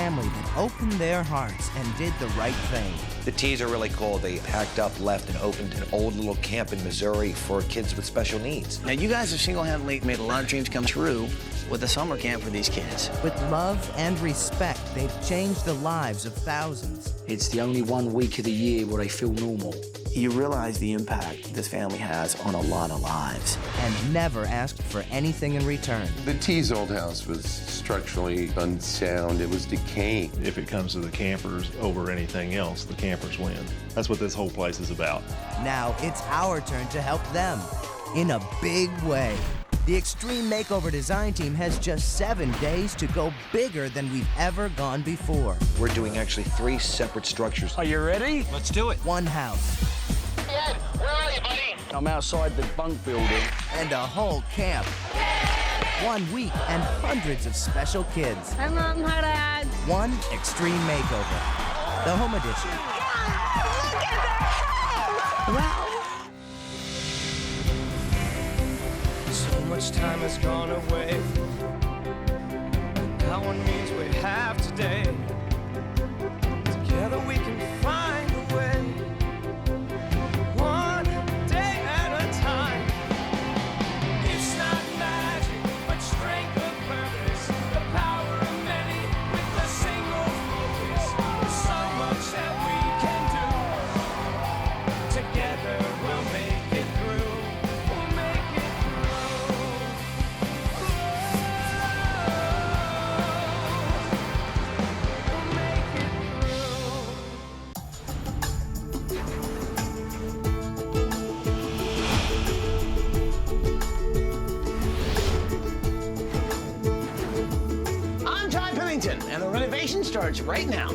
family that opened their hearts and did the right thing. The Teas are really cool. They packed up, left, and opened an old little camp in Missouri for kids with special needs. Now, you guys have single-handedly made a lot of dreams come true with a summer camp for these kids. With love and respect, they've changed the lives of thousands. It's the only 1 week of the year where they feel normal. You realize the impact this family has on a lot of lives. And never asked for anything in return. The Teas' old house was structurally unsound. It was decaying. If it comes to the campers over anything else, the campers win. That's what this whole place is about. Now it's our turn to help them in a big way. The Extreme Makeover design team has just 7 days to go bigger than we've ever gone before. We're doing actually 3 separate structures. Are you ready? Let's do it. One house. Ed, where are you, buddy? I'm outside the bunk building. And a whole camp. 1 week and hundreds of special kids. Hi, Mom. Hi, Dad. One Extreme Makeover. The Home Edition. Look at that house! Wow. So much time has gone away. That one means we have today. Together we can find a way. One day at a time. It's not magic, but strength of purpose. The power of many with a single focus. There's so much that we can do. Together we'll make it through. We'll make it Pennington, and the renovation starts right now.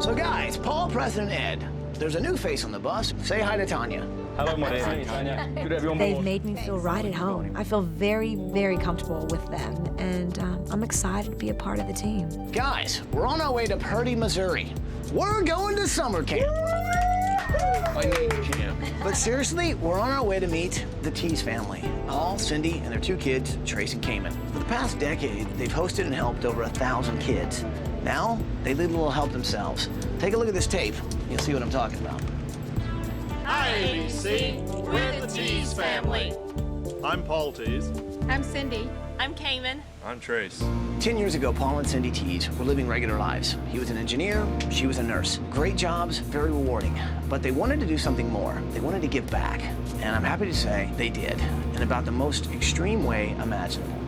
So guys, Paul, President, Ed, there's a new face on the bus. Say hi to Tanya. Hello, my name is Anya. Good everyone. They've made me feel right at home. I feel very, very comfortable with them, and I'm excited to be a part of the team. Guys, we're on our way to Purdy, Missouri. We're going to summer camp. I need camp. But seriously, we're on our way to meet the Teas family. Paul, Cyndy, and their 2 kids, Trace and Cayman. For the past decade, they've hosted and helped over 1,000 kids. Now, they need a little help themselves. Take a look at this tape. You'll see what I'm talking about. Hi, ABC. We're the Teas family. I'm Paul Teas. I'm Cyndy. I'm Cayman. I'm Trace. 10 years ago, Paul and Cyndy Teas were living regular lives. He was an engineer, she was a nurse. Great jobs, very rewarding. But they wanted to do something more. They wanted to give back. And I'm happy to say they did, in about the most extreme way imaginable.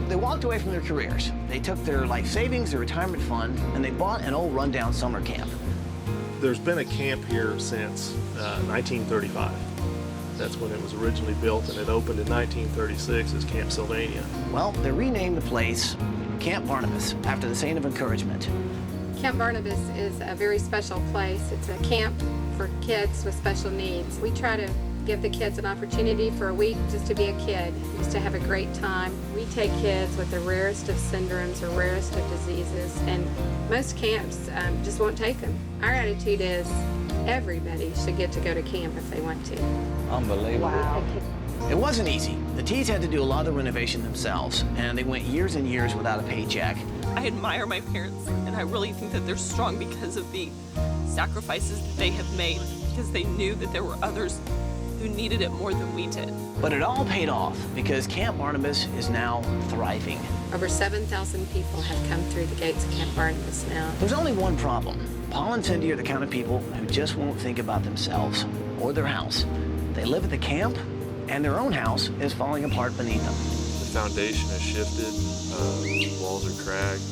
They walked away from their careers. They took their life savings, their retirement fund, and they bought an old rundown summer camp. There's been a camp here since 1935. That's when it was originally built, and it opened in 1936 as Camp Sylvania. Well, they renamed the place Camp Barnabas after the saint of encouragement. Camp Barnabas is a very special place. It's a camp for kids with special needs. We try to give the kids an opportunity for a week just to be a kid, just to have a great time. We take kids with the rarest of syndromes or rarest of diseases, and most camps just won't take them. Our attitude is everybody should get to go to camp if they want to. Unbelievable. Wow. It wasn't easy. The Teas had to do a lot of the renovation themselves, and they went years and years without a paycheck. I admire my parents, and I really think that they're strong because of the sacrifices that they have made, because they knew that there were others who needed it more than we did. But it all paid off because Camp Barnabas is now thriving. Over 7,000 people have come through the gates of Camp Barnabas now. There's only one problem. Paul and Cyndy are the kind of people who just won't think about themselves or their house. They live at the camp, and their own house is falling apart beneath them. The foundation has shifted, walls are cracked,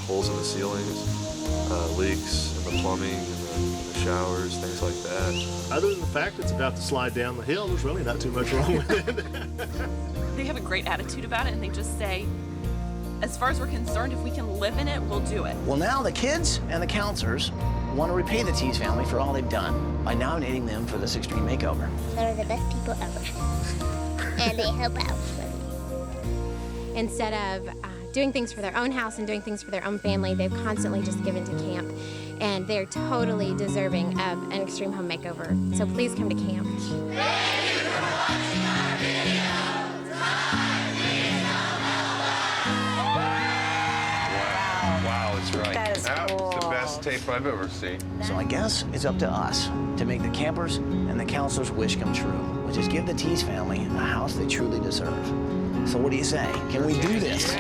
holes in the ceilings, leaks in the plumbing, in the showers, things like that. Other than the fact it's about to slide down the hill, there's really not too much wrong with it. They have a great attitude about it, and they just say, as far as we're concerned, if we can live in it, we'll do it. Well, now the kids and the counselors want to repay the Teas family for all they've done by nominating them for this extreme makeover. They're the best people ever. And they help out with me. Instead of doing things for their own house and doing things for their own family, they've constantly just given to camp. And they're totally deserving of an extreme home makeover. So please come to camp. tape I've ever seen. So I guess it's up to us to make the campers and the counselors' wish come true, which is give the Teas family a house they truly deserve. So what do you say? Can we do this?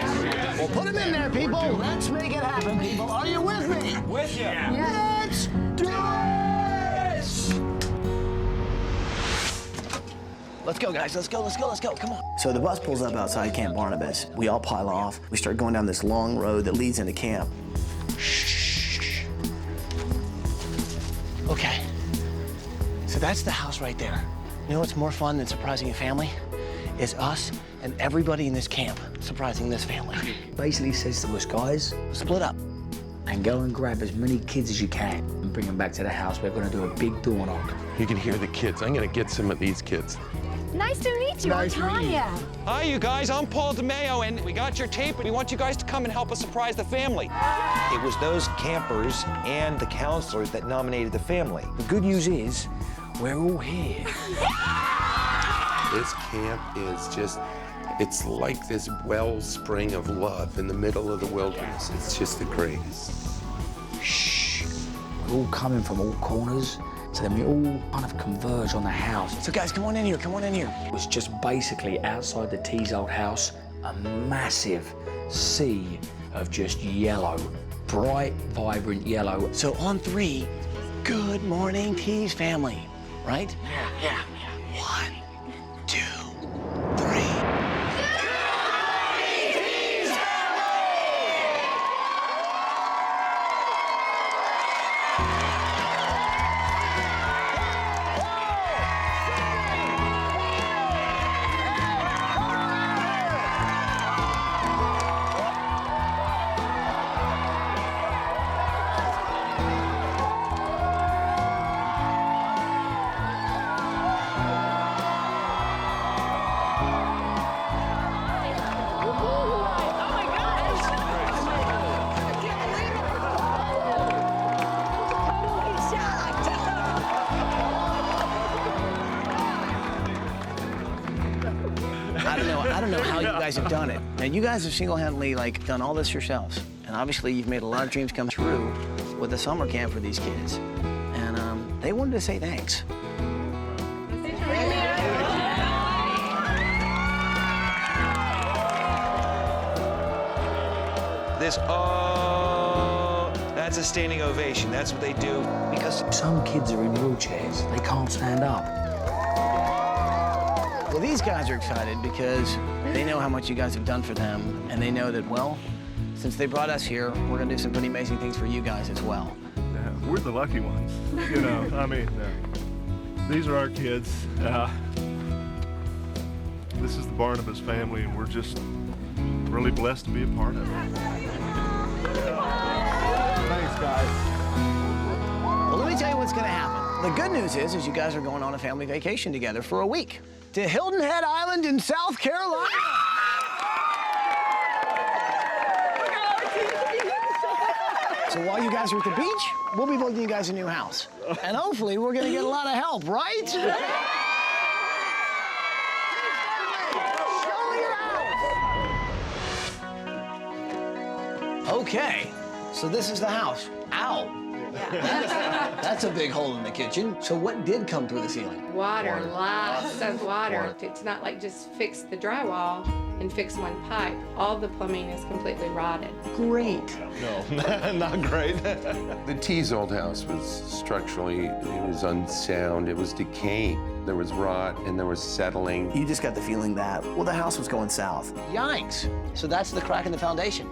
Well, put them in there, people. Let's make it happen, people. Are you with me? With you. Let's do this! Let's go, guys. Let's go, let's go, let's go. Come on. So the bus pulls up outside Camp Barnabas. We all pile off. We start going down this long road that leads into camp. Shh. Okay. So that's the house right there. You know what's more fun than surprising a family? It's us and everybody in this camp surprising this family. Basically says to us, guys, split up and go and grab as many kids as you can and bring them back to the house. We're going to do a big door knock. You can hear the kids. I'm going to get some of these kids. Nice to meet you. I'm Anya. Hi, you guys. I'm Paul DeMeo, and we got your tape, and we want you guys to come and help us surprise the family. It was those campers and the counselors that nominated the family. The good news is, we're all here. This camp is just, it's like this wellspring of love in the middle of the wilderness. It's just the greatest. Shh. We're all coming from all corners, so then we all kind of converge on the house. So guys, come on in here, come on in here. It was just basically outside the Teas' old house, a massive sea of just yellow, bright, vibrant yellow. So on 3, good morning, Teas family, right? Yeah. 1, 2, 3. I don't know how you guys have done it. Now, you guys have single-handedly, done all this yourselves. And obviously, you've made a lot of dreams come true with the summer camp for these kids. And they wanted to say thanks. That's a standing ovation. That's what they do. Because some kids are in wheelchairs. They can't stand up. Well, these guys are excited because they know how much you guys have done for them, and they know that, well, since they brought us here, we're gonna do some pretty amazing things for you guys as well. Yeah, we're the lucky ones, you know. I mean, these are our kids. This is the Barnabas family, and we're just really blessed to be a part of it. Thanks, guys. Well, let me tell you what's gonna happen. The good news is you guys are going on a family vacation together for a week to Hilton Head Island in South Carolina. So while you guys are at the beach, we'll be building you guys a new house. And hopefully we're gonna get a lot of help, right? Okay, so this is the house. Ow. That's a big hole in the kitchen. So what did come through the ceiling? Water, lots of water. It's not like just fix the drywall and fix one pipe. All the plumbing is completely rotted. Great. No, not great. The Teas' old house was structurally, it was unsound, it was decaying. There was rot and there was settling. You just got the feeling that, well, the house was going south. Yikes. So that's the crack in the foundation.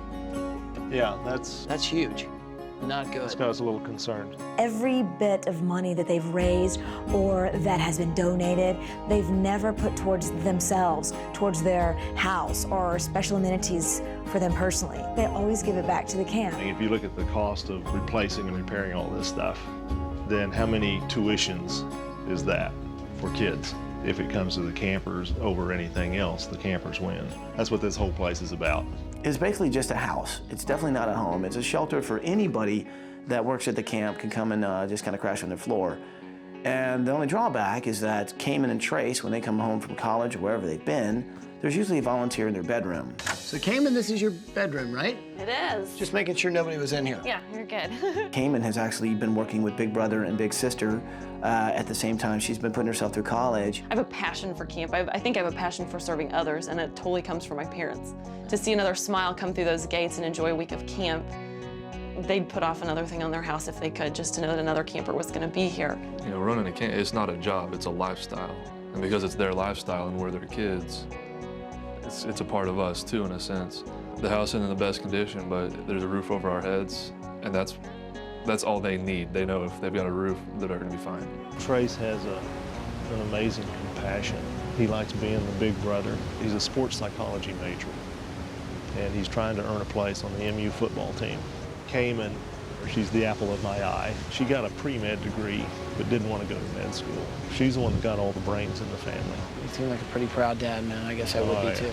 Yeah, that's huge. Not good. That's got us a little concerned. Every bit of money that they've raised or that has been donated, they've never put towards themselves, towards their house or special amenities for them personally. They always give it back to the camp. If you look at the cost of replacing and repairing all this stuff, then how many tuitions is that for kids? If it comes to the campers over anything else, the campers win. That's what this whole place is about. It's basically just a house. It's definitely not a home. It's a shelter for anybody that works at the camp can come and just kind of crash on their floor. And the only drawback is that Cayman and Trace, when they come home from college or wherever they've been, there's usually a volunteer in their bedroom. So Cayman, this is your bedroom, right? It is. Just making sure nobody was in here. Yeah, you're good. Cayman has actually been working with Big Brother and Big Sister at the same time. She's been putting herself through college. I have a passion for camp. I think I have a passion for serving others, and it totally comes from my parents. To see another smile come through those gates and enjoy a week of camp, they'd put off another thing on their house if they could, just to know that another camper was going to be here. You know, running a camp, it's not a job, it's a lifestyle. And because it's their lifestyle and we're their kids, it's a part of us too, in a sense. The house isn't in the best condition, but there's a roof over our heads, and that's all they need. They know if they've got a roof, they're going to be fine. Trace has an amazing compassion. He likes being the big brother. He's a sports psychology major, and he's trying to earn a place on the MU football team. Cayman, she's the apple of my eye. She got a pre-med degree, but didn't want to go to med school. She's the one that got all the brains in the family. You seem like a pretty proud dad, man. I guess I would be too.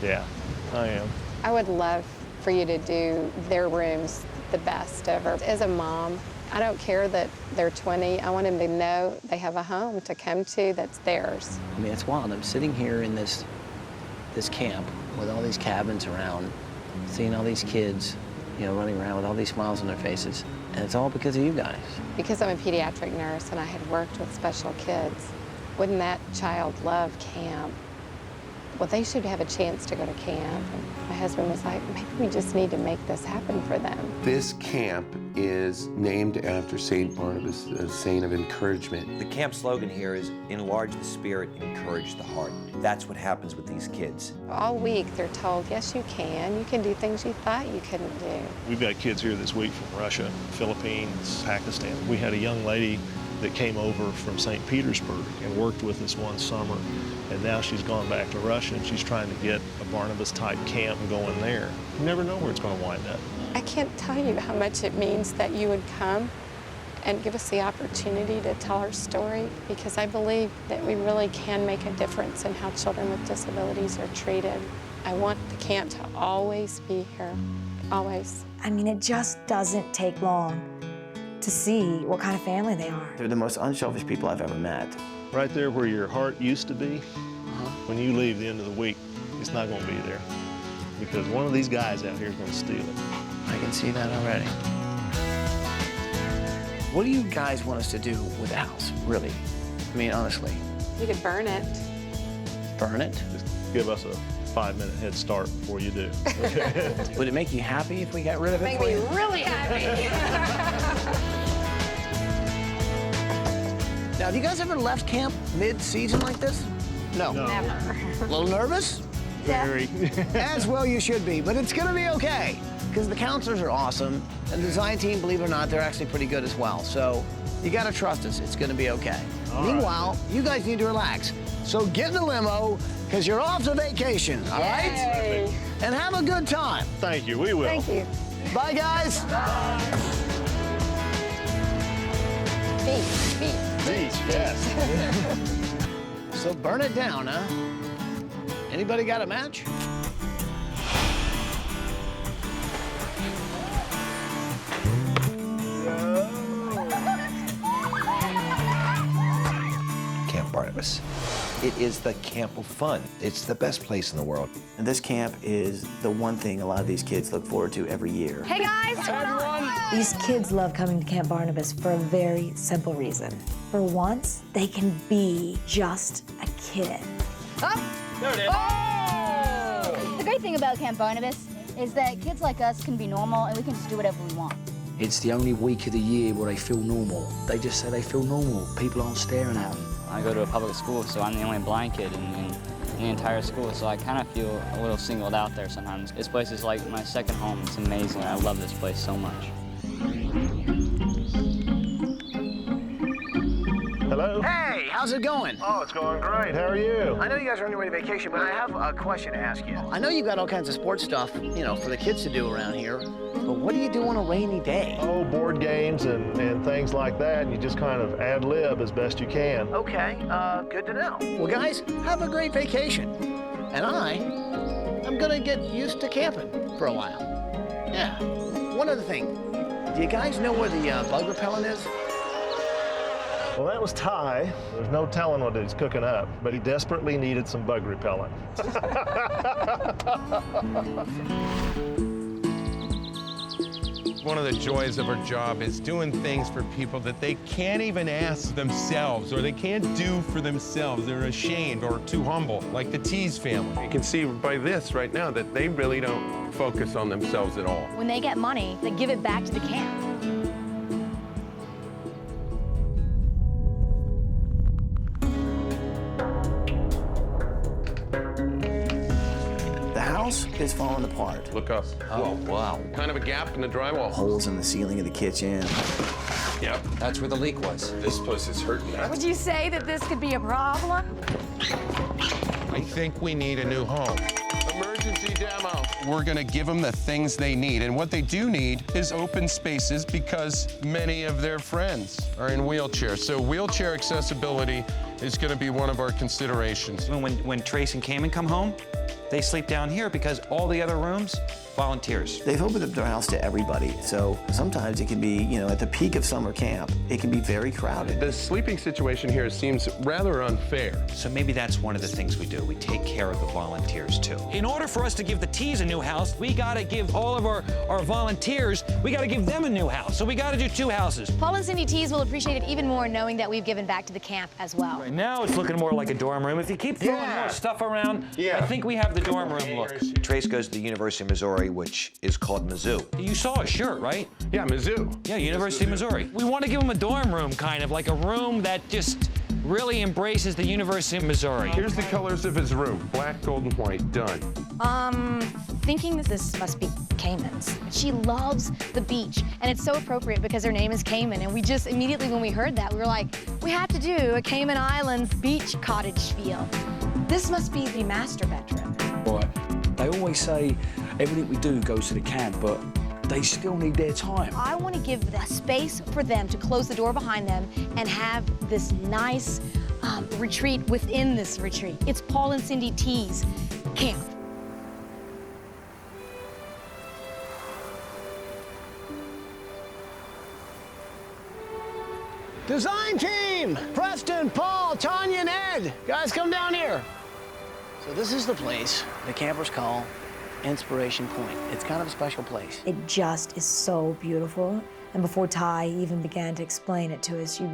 Yeah, I am. I would love for you to do their rooms the best ever. As a mom, I don't care that they're 20. I want them to know they have a home to come to that's theirs. I mean, it's wild. I'm sitting here in this camp with all these cabins around, seeing all these kids, you know, running around with all these smiles on their faces. And it's all because of you guys. Because I'm a pediatric nurse and I had worked with special kids, wouldn't that child love camp? Well, they should have a chance to go to camp. And my husband was like, maybe we just need to make this happen for them. This camp is named after St. Barnabas, a saint of encouragement. The camp slogan here is enlarge the spirit, encourage the heart. That's what happens with these kids. All week they're told, yes, you can do things you thought you couldn't do. We've got kids here this week from Russia, Philippines, Pakistan. We had a young lady that came over from St. Petersburg and worked with us one summer. And now she's gone back to Russia and she's trying to get a Barnabas-type camp going there. You never know where it's going to wind up. I can't tell you how much it means that you would come and give us the opportunity to tell our story, because I believe that we really can make a difference in how children with disabilities are treated. I want the camp to always be here, always. I mean, it just doesn't take long to see what kind of family they are. They're the most unselfish people I've ever met. Right there where your heart used to be, when you leave the end of the week, it's not going to be there. Because one of these guys out here is going to steal it. I can see that already. What do you guys want us to do with the house, really? I mean, honestly. You could burn it. Burn it? Just give us a 5-minute head start before you do. Would it make you happy if we got rid of it? Make me really happy. Now, have you guys ever left camp mid-season like this? No. Never. A little nervous? Very. As well you should be, but it's gonna be okay. Because the counselors are awesome, and the design team, believe it or not, they're actually pretty good as well. So you gotta trust us, it's gonna be okay. Meanwhile, you guys need to relax. So get in the limo, because you're off to vacation, all right? And have a good time. Thank you, we will. Thank you. Bye, guys. Beach. Beach, yes. So burn it down, huh? Anybody got a match? Camp Barnabas. It is the camp of fun. It's the best place in the world. And this camp is the one thing a lot of these kids look forward to every year. Hey guys, what's going on? These kids love coming to Camp Barnabas for a very simple reason. For once, they can be just a kid. There it is. Oh! The great thing about Camp Barnabas is that kids like us can be normal and we can just do whatever we want. It's the only week of the year where they feel normal. They just say they feel normal. People aren't staring at them. I go to a public school, so I'm the only blind kid in the entire school, so I kind of feel a little singled out there sometimes. This place is like my second home. It's amazing. I love this place so much. Hello? Hey, how's it going? Oh, it's going great. How are you? I know you guys are on your way to vacation, but I have a question to ask you. I know you got all kinds of sports stuff, you know, for the kids to do around here, but what do you do on a rainy day? Oh, board games and things like that, and you just kind of ad-lib as best you can. Okay, good to know. Well, guys, have a great vacation. And I'm gonna get used to camping for a while. Yeah. One other thing, do you guys know where the bug repellent is? Well, that was Ty. There's no telling what he's cooking up, but he desperately needed some bug repellent. One of the joys of our job is doing things for people that they can't even ask themselves or they can't do for themselves. They're ashamed or too humble, like the Teas family. You can see by this right now that they really don't focus on themselves at all. When they get money, they give it back to the camp. The house is falling apart. Look up. Oh, wow. Kind of a gap in the drywall. Holes in the ceiling of the kitchen. Yep. That's where the leak was. This place is hurting. Would you say that this could be a problem? I think we need a new home. Emergency demo. We're gonna give them the things they need, and what they do need is open spaces because many of their friends are in wheelchairs. So wheelchair accessibility is gonna be one of our considerations. When Trace and Cayman come home, they sleep down here because all the other rooms, volunteers. They've opened up their house to everybody, so sometimes it can be, you know, at the peak of summer camp, it can be very crowded. The sleeping situation here seems rather unfair. So maybe that's one of the things we do. We take care of the volunteers too. In order for us to give the Teas a new house, we gotta give all of our volunteers, we gotta give them a new house. So we gotta do 2 houses. Paul and Cyndy Teas will appreciate it even more knowing that we've given back to the camp as well. Right now it's looking more like a dorm room. If you keep throwing more stuff around, I think we have the dorm room look. Trace goes to the University of Missouri, which is called Mizzou. You saw his shirt, right? Yeah, Mizzou. Yeah, University of Missouri. We want to give him a dorm room, kind of like a room that just really embraces the University of Missouri. Here's the colors of his room. Black, gold, and white. Done. Thinking that this must be Cayman's. She loves the beach, and it's so appropriate because her name is Cayman, and we just immediately when we heard that, we were like, we have to do a Cayman Islands beach cottage feel. This must be the master bedroom. Right. They always say everything we do goes to the camp, but they still need their time. I want to give the space for them to close the door behind them and have this nice retreat within this retreat. It's Paul and Cyndy Teas camp. Design team! Preston, Paul, Tanya, and Ed. Guys, come down here. So this is the place the campers call Inspiration Point. It's kind of a special place. It just is so beautiful. And before Ty even began to explain it to us, you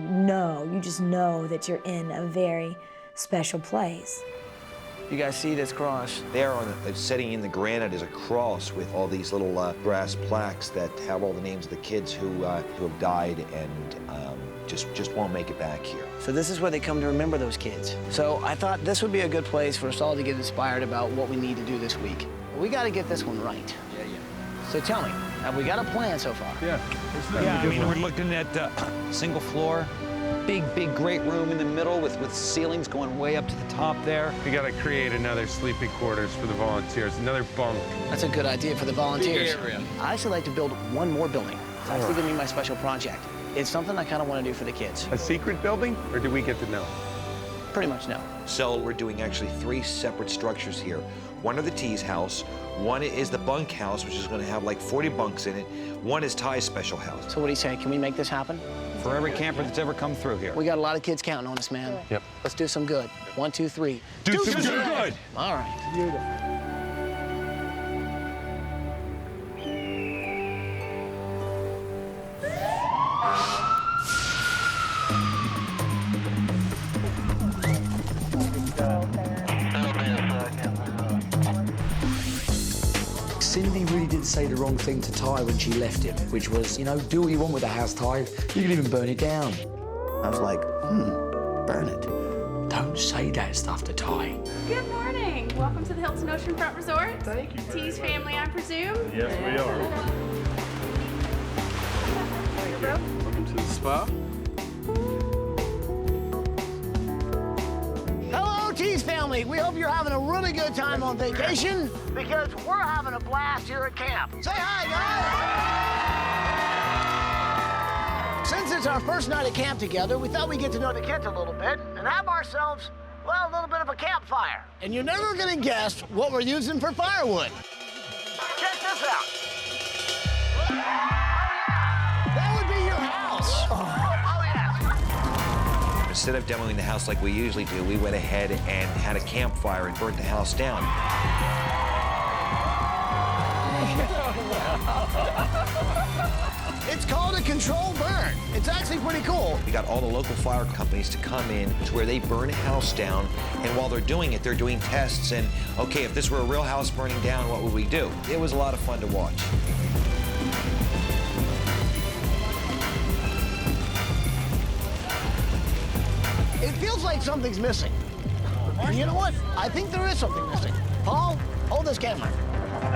just know that you're in a very special place. You guys see this cross? There on the setting in the granite is a cross with all these little brass plaques that have all the names of the kids who have died and just won't make it back here. So this is where they come to remember those kids. So I thought this would be a good place for us all to get inspired about what we need to do this week. We got to get this one right. Yeah. So tell me, have we got a plan so far? Yeah. Yeah, I mean, we're looking at single floor, big great room in the middle with ceilings going way up to the top there. We gotta create another sleeping quarters for the volunteers, another bunk. That's a good idea for the volunteers. Big area. I actually like to build one more building. It's actually going to be my special project. It's something I kind of want to do for the kids. A secret building, or do we get to know? Pretty much no. So we're doing actually 3 separate structures here. One is the Teas house, one is the bunk house, which is going to have like 40 bunks in it. One is Ty's special house. So what do you say? Can we make this happen? For every camper that's ever come through here. We got a lot of kids counting on us, man. Yep. Let's do some good. 1, 2, 3. Do some good. All right. Beautiful. Cyndy really did say the wrong thing to Ty when she left him, which was, you know, do what you want with the house, Ty. You can even burn it down. I was like, burn it. Don't say that stuff to Ty. Good morning. Welcome to the Hilton Oceanfront Resort. Thank you. Teas family, I presume. Yes, we are. Welcome to the spa. Hello, Teas family. We hope you're having a really good time on vacation because we're having a blast here at camp. Say hi, guys. Since it's our first night at camp together, we thought we'd get to know the kids a little bit and have ourselves, well, a little bit of a campfire. And you're never gonna guess what we're using for firewood. Check this out. That would be your house. Oh, yes. Instead of demoing the house like we usually do, we went ahead and had a campfire and burnt the house down. It's called a controlled burn. It's actually pretty cool. We got all the local fire companies to come in to where they burn a house down, and while they're doing it, they're doing tests and, okay, if this were a real house burning down, what would we do? It was a lot of fun to watch. It feels like something's missing. And you know what? I think there is something missing. Paul, hold this camera.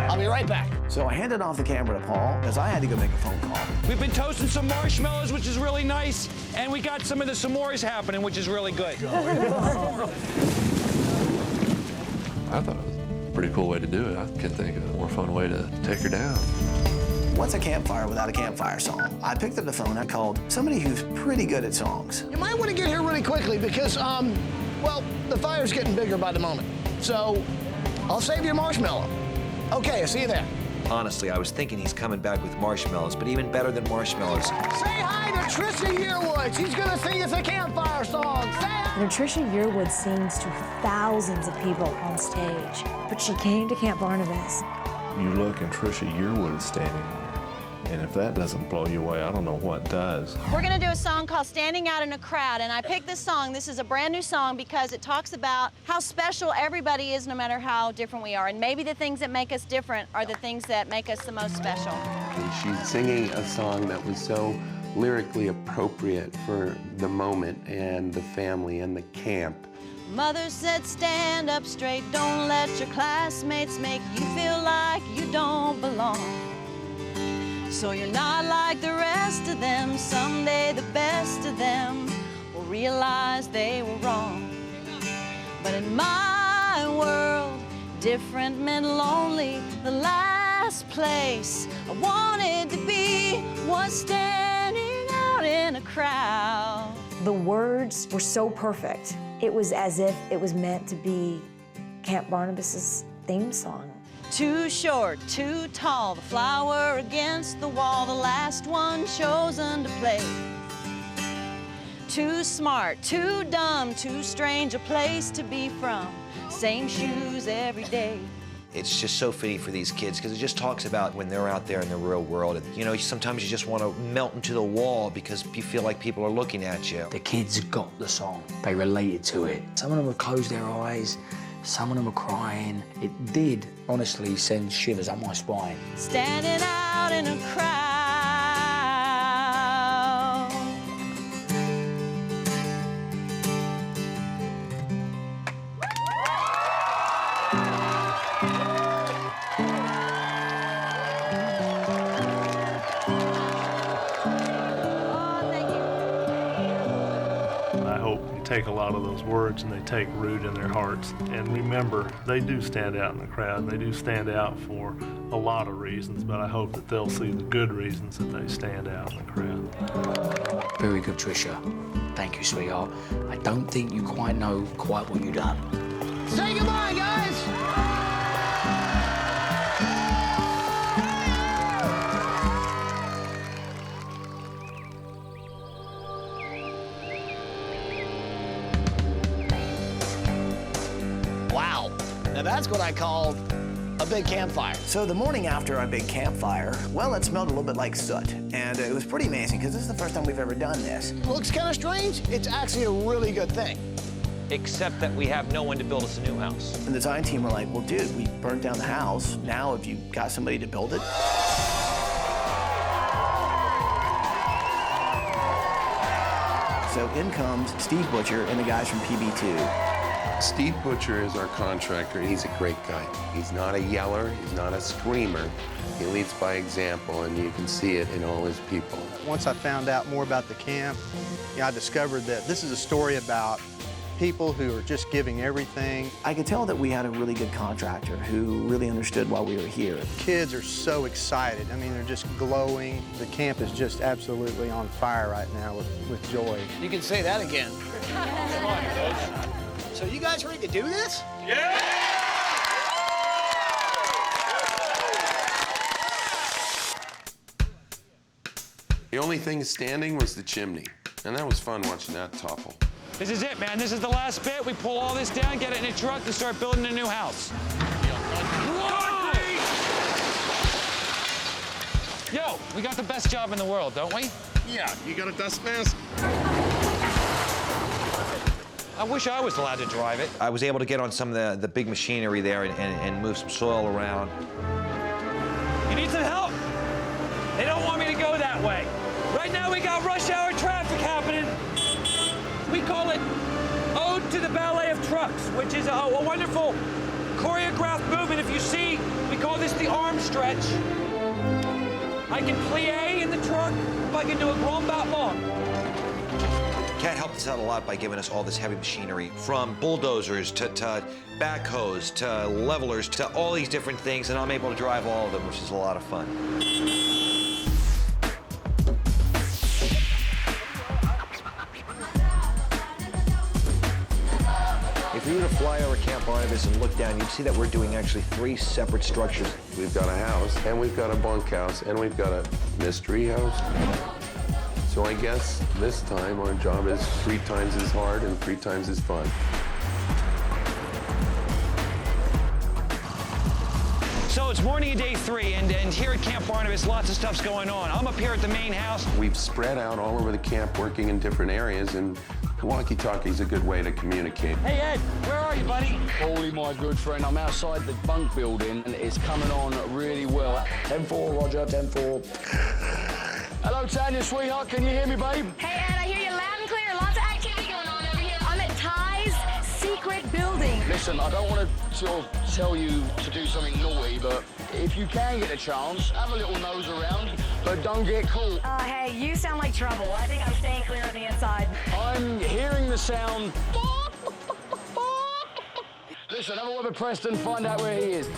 I'll be right back. So I handed off the camera to Paul because I had to go make a phone call. We've been toasting some marshmallows, which is really nice, and we got some of the s'mores happening, which is really good. I thought it was a pretty cool way to do it. I can't think of a more fun way to take her down. What's a campfire without a campfire song? I picked up the phone. I called somebody who's pretty good at songs. You might want to get here really quickly because, well, the fire's getting bigger by the moment. So I'll save your marshmallow. Okay, I'll see you there. Honestly, I was thinking he's coming back with marshmallows, but even better than marshmallows. Say hi to Trisha Yearwood. She's gonna sing us a campfire song. Say hi. And Trisha Yearwood sings to thousands of people on stage, but she came to Camp Barnabas. You look and Trisha Yearwood is standing there. And if that doesn't blow you away, I don't know what does. We're gonna do a song called Standing Out in a Crowd, and I picked this song. This is a brand new song because it talks about how special everybody is no matter how different we are. And maybe the things that make us different are the things that make us the most special. And she's singing a song that was so lyrically appropriate for the moment and the family and the camp. Mother said, stand up straight, don't let your classmates make you feel like you don't belong. So you're not like the rest of them. Someday the best of them will realize they were wrong. But in my world, different meant lonely. The last place I wanted to be was standing out in a crowd. The words were so perfect. It was as if it was meant to be Camp Barnabas's theme song. Too short, too tall, the flower against the wall, the last one chosen to play. Too smart, too dumb, too strange a place to be from. Same shoes every day. It's just so fitting for these kids because it just talks about when they're out there in the real world. And, you know, sometimes you just want to melt into the wall because you feel like people are looking at you. The kids got the song. They related to it. Some of them would close their eyes. Some of them were crying. It did, honestly, send shivers up my spine. Standing out in a crowd. I hope you take a lot of those words and they take root in their hearts. And remember, they do stand out in the crowd. They do stand out for a lot of reasons, but I hope that they'll see the good reasons that they stand out in the crowd. Very good, Trisha. Thank you, sweetheart. I don't think you quite know what you've done. Say goodbye, guys! Wow, now that's what I call a big campfire. So the morning after our big campfire, well, it smelled a little bit like soot. And it was pretty amazing because this is the first time we've ever done this. Looks kind of strange. It's actually a really good thing. Except that we have no one to build us a new house. And the design team were like, well, dude, we burnt down the house. Now have you got somebody to build it? So in comes Steve Butcher and the guys from PB2. Steve Butcher is our contractor. He's a great guy. He's not a yeller. He's not a screamer. He leads by example, and you can see it in all his people. Once I found out more about the camp, I discovered that this is a story about people who are just giving everything. I could tell that we had a really good contractor who really understood why we were here. Kids are so excited. I mean, they're just glowing. The camp is just absolutely on fire right now with joy. You can say that again. Come on, Coach. So you guys ready to do this? Yeah! The only thing standing was the chimney, and that was fun watching that topple. This is it, man. This is the last bit. We pull all this down, get it in a truck, and start building a new house. Yo, we got the best job in the world, don't we? Yeah, you got a dust mask? I wish I was allowed to drive it. I was able to get on some of the big machinery there and move some soil around. You need some help? They don't want me to go that way. Right now we got rush hour traffic happening. We call it Ode to the Ballet of Trucks, which is a wonderful choreographed movement. If you see, we call this the arm stretch. I can plie in the truck, if I can do a grand battement. Kat helped us out a lot by giving us all this heavy machinery, from bulldozers to backhoes to levelers to all these different things, and I'm able to drive all of them, which is a lot of fun. If you were to fly over Camp Barnabas and look down, you'd see that we're doing actually 3 separate structures. We've got a house, and we've got a bunkhouse, and we've got a mystery house. So I guess this time our job is 3 times as hard and 3 times as fun. So it's morning of day 3, and here at Camp Barnabas, lots of stuff's going on. I'm up here at the main house. We've spread out all over the camp working in different areas, and the walkie-talkie is a good way to communicate. Hey, Ed, where are you, buddy? Paulie, my good friend, I'm outside the bunk building, and it's coming on really well. 10-4, Roger, 10-4. Hello, Tanya, sweetheart, can you hear me, babe? Hey, Ed, I hear you loud and clear. Lots of activity going on over here. I'm at Ty's secret building. Listen, I don't want to sort of tell you to do something naughty, but if you can get a chance, have a little nose around, but don't get caught. Hey, you sound like trouble. I think I'm staying clear on the inside. I'm hearing the sound. Listen, have a word with Preston, find out where he is.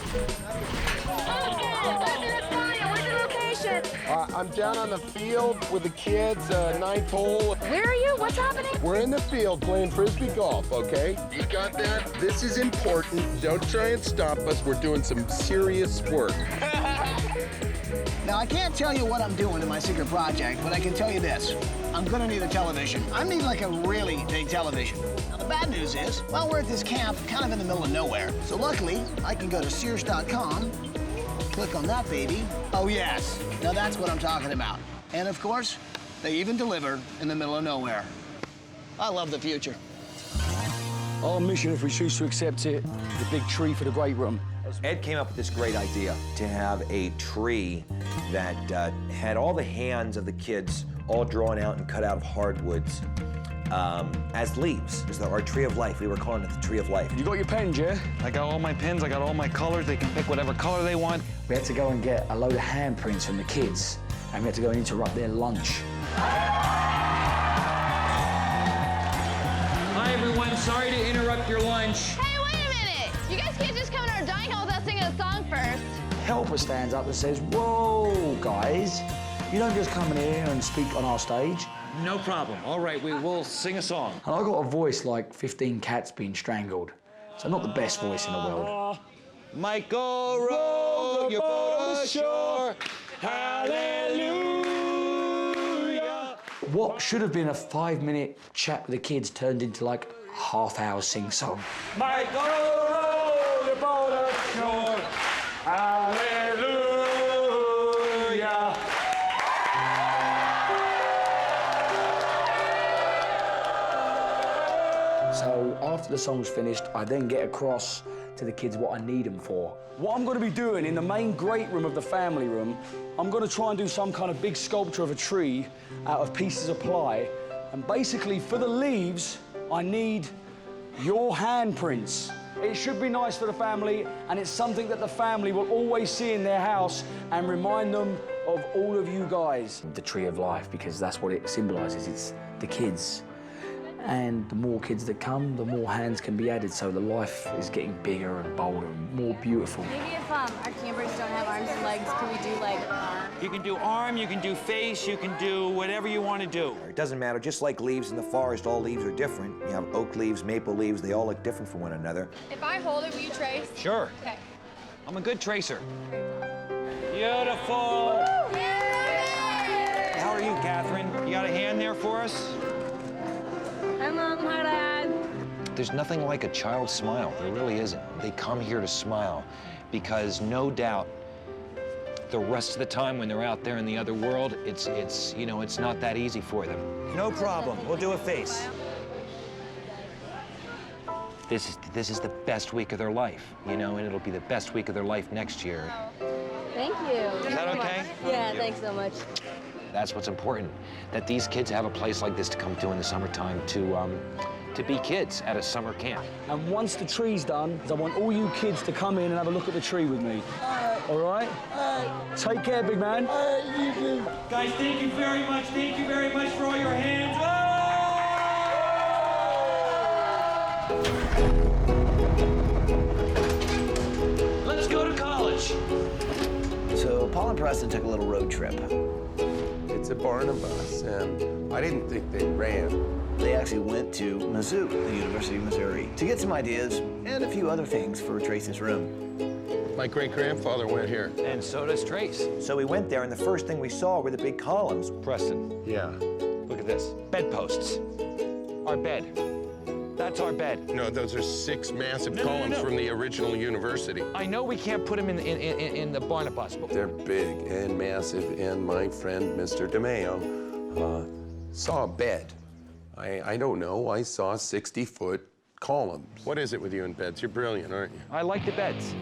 I'm down on the field with the kids, 9th hole. Where are you? What's happening? We're in the field playing Frisbee golf, okay? You got that? This is important. Don't try and stop us. We're doing some serious work. Now, I can't tell you what I'm doing in my secret project, but I can tell you this. I'm gonna need a television. I need like a really big television. Now, the bad news is, well, we're at this camp kind of in the middle of nowhere. So luckily, I can go to Sears.com, click on that baby. Oh, yes. Now, that's what I'm talking about. And of course, they even deliver in the middle of nowhere. I love the future. Our mission, if we choose to accept it, is a big tree for the great room. Ed came up with this great idea to have a tree that had all the hands of the kids all drawn out and cut out of hardwoods as leaves. It was our tree of life. We were calling it the tree of life. You got your pens, yeah? I got all my pens, I got all my colors. They can pick whatever color they want. We had to go and get a load of handprints from the kids, and we had to go and interrupt their lunch. Hi, everyone. Sorry to interrupt your lunch. Hey, wait a minute! You guys can't just come in our dining hall without singing a song first. Helper stands up and says, "Whoa, guys, you don't just come in here and speak on our stage." No problem. All right, we'll sing a song. And I got a voice like 15 cats being strangled, so not the best voice in the world. Michael, row your boat ashore. Hallelujah. What should have been a 5-minute chat with the kids turned into like half-hour sing-song. Michael, row your boat ashore. Hallelujah. So after the song's finished, I then get across to the kids what I need them for. What I'm going to be doing in the main great room of the family room, I'm going to try and do some kind of big sculpture of a tree out of pieces of ply. And basically, for the leaves, I need your handprints. It should be nice for the family, and it's something that the family will always see in their house and remind them of all of you guys. The tree of life, because that's what it symbolizes. It's the kids. And the more kids that come, the more hands can be added, so the life is getting bigger and bolder and more beautiful. Maybe if our campers don't have arms and legs, could we do like arm? You can do arm, you can do face, you can do whatever you want to do. It doesn't matter. Just like leaves in the forest, all leaves are different. You have oak leaves, maple leaves, they all look different from one another. If I hold it, will you trace? Sure. Okay. I'm a good tracer. Beautiful. How are you, Catherine? You got a hand there for us? I'm There's nothing like a child's smile. There really isn't. They come here to smile because no doubt the rest of the time when they're out there in the other world, it's not that easy for them. No problem. We'll do a face. This is the best week of their life, and it'll be the best week of their life next year. Thank you. Is that okay? Yeah, thanks so much. That's what's important, that these kids have a place like this to come to in the summertime to be kids at a summer camp. And once the tree's done, I want all you kids to come in and have a look at the tree with me. All right? Take care, big man. You too. Guys, thank you very much. Thank you very much for all your hands. Let's go to college. So Paul and Preston took a little road trip. It's a Barnabas, and I didn't think they ran. They actually went to Mizzou, the University of Missouri, to get some ideas and a few other things for Trace's room. My great-grandfather went here. And so does Trace. So we went there, and the first thing we saw were the big columns. Preston. Yeah. Look at this. Bedposts. Our bed. That's our bed. No, those are 6 massive columns from the original university. I know we can't put them in the Barnabas, but They're big and massive, and my friend, Mr. DeMeo, saw a bed. I don't know, I saw 60-foot columns. What is it with you in beds? You're brilliant, aren't you? I like the beds.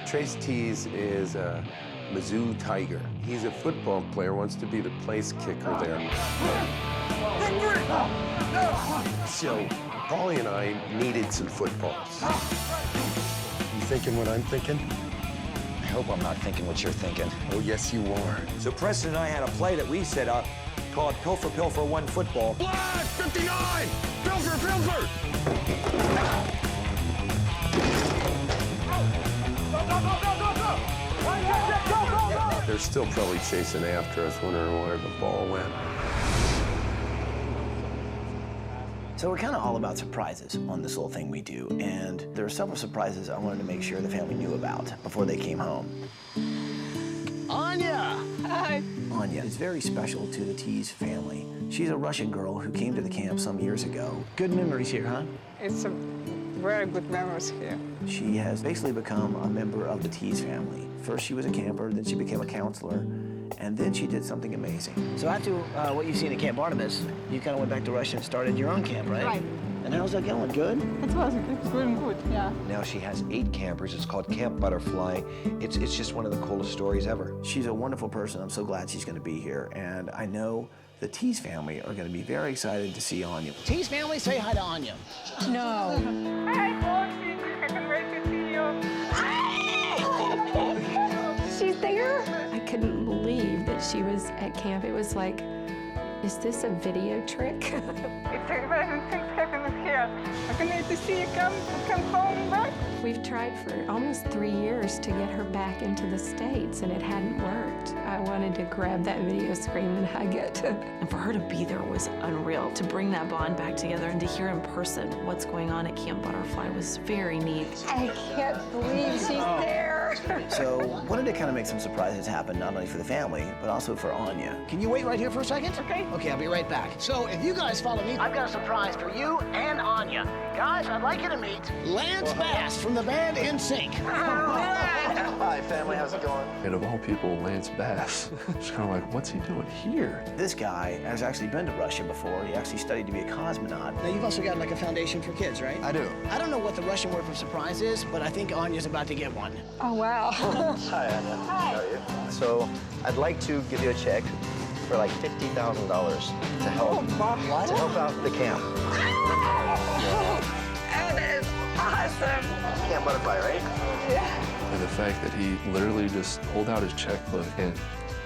Trace Teas is a Mizzou Tiger. He's a football player, wants to be the place kicker there. So, Paulie and I needed some footballs. You thinking what I'm thinking? I hope I'm not thinking what you're thinking. Oh, yes, you are. So Preston and I had a play that we set up called Pilfer, Pilfer, One Football. Blood! 59! Pilfer, Pilfer! They're still probably chasing after us, wondering where the ball went. So we're kind of all about surprises on this little thing we do, and there are several surprises I wanted to make sure the family knew about before they came home. Anya! Hi. Anya is very special to the Teas family. She's a Russian girl who came to the camp some years ago. Good memories here, huh? It's a very good memories here. She has basically become a member of the Teas family. First she was a camper, then she became a counselor, and then she did something amazing. So after what you've seen at Camp Barnabas, you kind of went back to Russia and started your own camp, right? Right. And how's that going? Good? It's going good, yeah. Now she has 8 campers. It's called Camp Butterfly. It's just one of the coolest stories ever. She's a wonderful person. I'm so glad she's going to be here. And I know the Teas family are going to be very excited to see Anya. Teas family, say hi to Anya. No. Hi, Paul. I can wait to see you. She's there. I couldn't believe that she was at camp. It was like, is this a video trick? It's exciting things happening here. I can wait to see you come home back. We've tried for almost 3 years to get her back into the States, and it hadn't worked. I wanted to grab that video screen and hug it. And for her to be there was unreal. To bring that bond back together and to hear in person what's going on at Camp Butterfly was very neat. I can't believe she's there. So wanted to kind of make some surprises happen, not only for the family, but also for Anya. Can you wait right here for a second? Okay. Okay, I'll be right back. So if you guys follow me, I've got a surprise for you and Anya. Guys, I'd like you to meet Lance Bass from the band Unsafe. Hi, family, how's it going? And of all people, Lance Bass. It's kind of like, what's he doing here? This guy has actually been to Russia before. He actually studied to be a cosmonaut. Now, you've also got like a foundation for kids, right? I do. I don't know what the Russian word for surprise is, but I think Anya's about to get one. Oh, wow. Hi, Anya. Hi. How are you? So, I'd like to give you a check for like $50,000 to help out the camp. That is awesome. Camp Butterfly, right? Yeah. And the fact that he literally just pulled out his checkbook and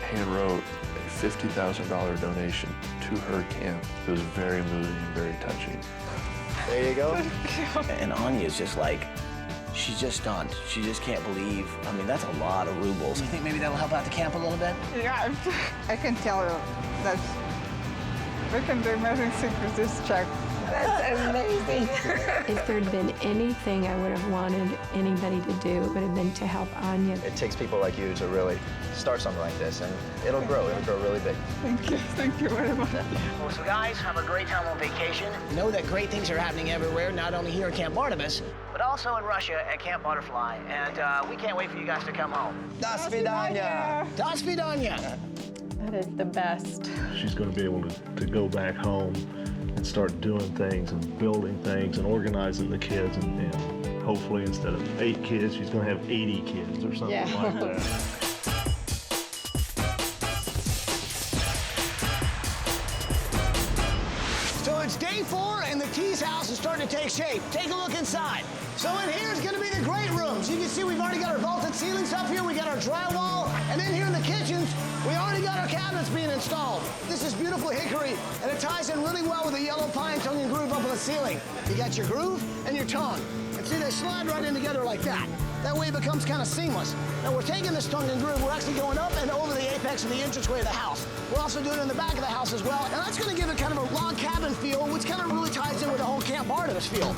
hand wrote a $50,000 donation to her camp. It was very moving and very touching. There you go. And Anya is just like, she's just stunned. She just can't believe. I mean, that's a lot of rubles. You think maybe that'll help out the camp a little bit? Yeah, I can tell you that we can do amazing things with this check. That's amazing. If there'd been anything I would have wanted anybody to do, it would have been to help Anya. It takes people like you to really start something like this, and it'll grow really big. Thank you very much. Well, so guys, have a great time on vacation. Know that great things are happening everywhere, not only here at Camp Barnabas, but also in Russia at Camp Butterfly. And we can't wait for you guys to come home. Do svidaniya. Do svidaniya. That is the best. She's going to be able to go back home and start doing things and building things and organizing the kids. And hopefully instead of 8 kids, she's going to have 80 kids or something like that. So it's day 4 and the Teas house is starting to take shape. Take a look inside. So in here is going to be the great rooms. You can see we've already got our vaulted ceilings up here. We got our drywall. And then here in the kitchens, we already got our cabinets being installed. This is beautiful hickory, and it ties in really well with the yellow pine tongue and groove up on the ceiling. You got your groove and your tongue. And see, they slide right in together like that. That way it becomes kind of seamless. Now we're taking this tongue and groove, we're actually going up and over the apex of the entranceway of the house. We're also doing it in the back of the house as well, and that's going to give it kind of a log cabin feel, which kind of really ties in with the whole Camp Barnabas feel.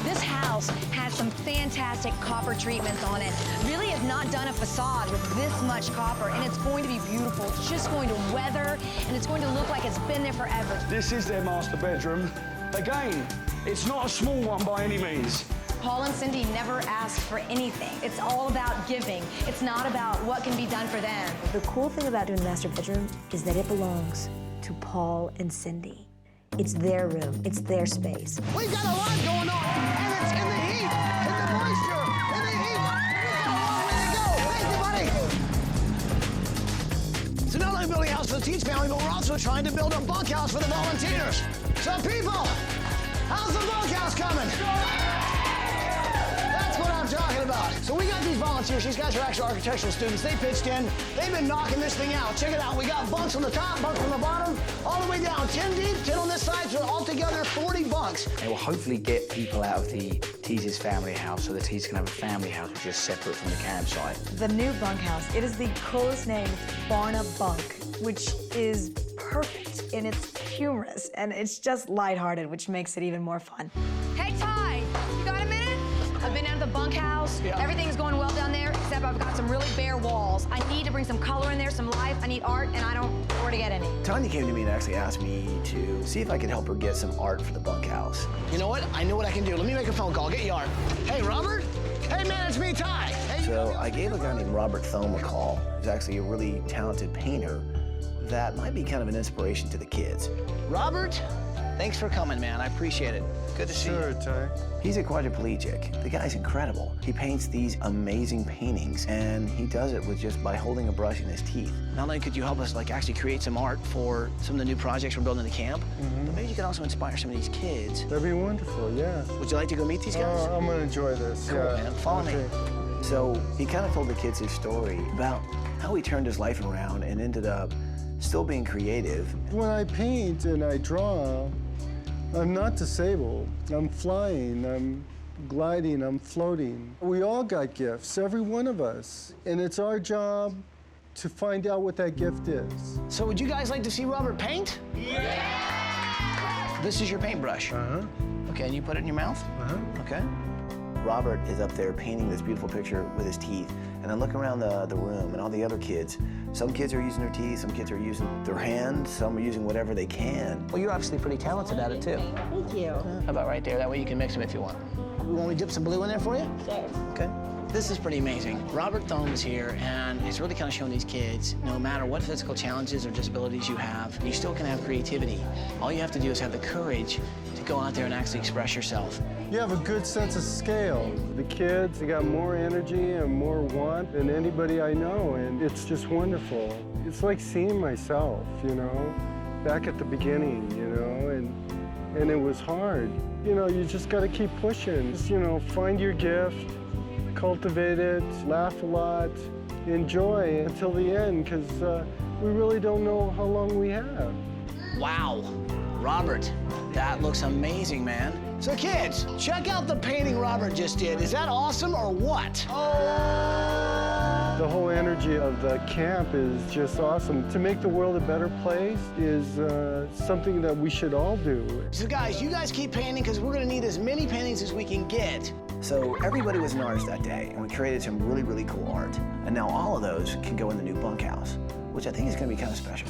This house has some fantastic copper treatments on it. Really have not done a facade with this much copper, and it's going to be beautiful. It's just going to weather, and it's going to look like it's been there forever. This is their master bedroom. Again, it's not a small one by any means. Paul and Cyndy never asked for anything. It's all about giving. It's not about what can be done for them. The cool thing about doing the master bedroom is that it belongs to Paul and Cyndy. It's their room. It's their space. We've got a lot going on, and it's in the heat, in the moisture, in the heat. We've got a long way to go. Thank you, buddy. So not only building a house for the Teas family, but we're also trying to build a bunkhouse for the volunteers. So people, how's the bunkhouse coming? That's what I'm talking about. So we got these volunteers. These guys are actually architectural students. They pitched in. They've been knocking this thing out. Check it out. We got bunks on the top, bunks on the bottom, all the way down. 10 deep, 10 on this side, so altogether 40 bunks. It will hopefully get people out of the Teas' family house so the Teas can have a family house which is separate from the campsite. The new bunkhouse, it is the coolest name. It's Barna Bunk, which is perfect, and it's humorous, and it's just lighthearted, which makes it even more fun. Hey, Ty, you got a minute? I've been out of the bunkhouse. Yeah. Everything's going well down there, except I've got some really bare walls. I need to bring some color in there, some life. I need art, and I don't know where to get any. Tanya came to me and actually asked me to see if I could help her get some art for the bunkhouse. You know what? I know what I can do. Let me make a phone call. Get your art. Hey, Robert? Hey, man, it's me, Ty. Hey. So I gave a guy named Robert Thome a call. He's actually a really talented painter that might be kind of an inspiration to the kids. Robert, thanks for coming, man. I appreciate it. Good to see you. Sure, Ty. He's a quadriplegic. The guy's incredible. He paints these amazing paintings, and he does it with just by holding a brush in his teeth. Not only could you help us actually create some art for some of the new projects we're building in the camp, but maybe you could also inspire some of these kids. That'd be wonderful, yeah. Would you like to go meet these guys? I'm gonna enjoy this. Cool, yeah. man. Follow me. So he kind of told the kids his story about how he turned his life around and ended up still being creative. When I paint and I draw, I'm not disabled. I'm flying, I'm gliding, I'm floating. We all got gifts, every one of us. And it's our job to find out what that gift is. So would you guys like to see Robert paint? Yeah! This is your paintbrush. Uh-huh. Okay, and you put it in your mouth? Uh-huh. Okay. Robert is up there painting this beautiful picture with his teeth. And then look around the room and all the other kids. Some kids are using their teeth, some kids are using their hands, some are using whatever they can. Well, you're obviously pretty talented at it, too. Thank you. How about right there? That way you can mix them if you want. You want me to dip some blue in there for you? Sure. Okay. This is pretty amazing. Robert Thome is here, and it's really kind of showing these kids, no matter what physical challenges or disabilities you have, you still can have creativity. All you have to do is have the courage to go out there and actually express yourself. You have a good sense of scale. The kids, they got more energy and more want than anybody I know, and it's just wonderful. It's like seeing myself, you know, back at the beginning, you know, and it was hard. You know, you just got to keep pushing. Just, you know, find your gift, cultivate it, laugh a lot, enjoy until the end, because we really don't know how long we have. Wow. Robert, that looks amazing, man. So kids, check out the painting Robert just did. Is that awesome or what? The whole energy of the camp is just awesome. To make the world a better place is something that we should all do. So guys, you guys keep painting because we're gonna need as many paintings as we can get. So everybody was an artist that day, and we created some really, really cool art. And now all of those can go in the new bunkhouse, which I think is gonna be kind of special.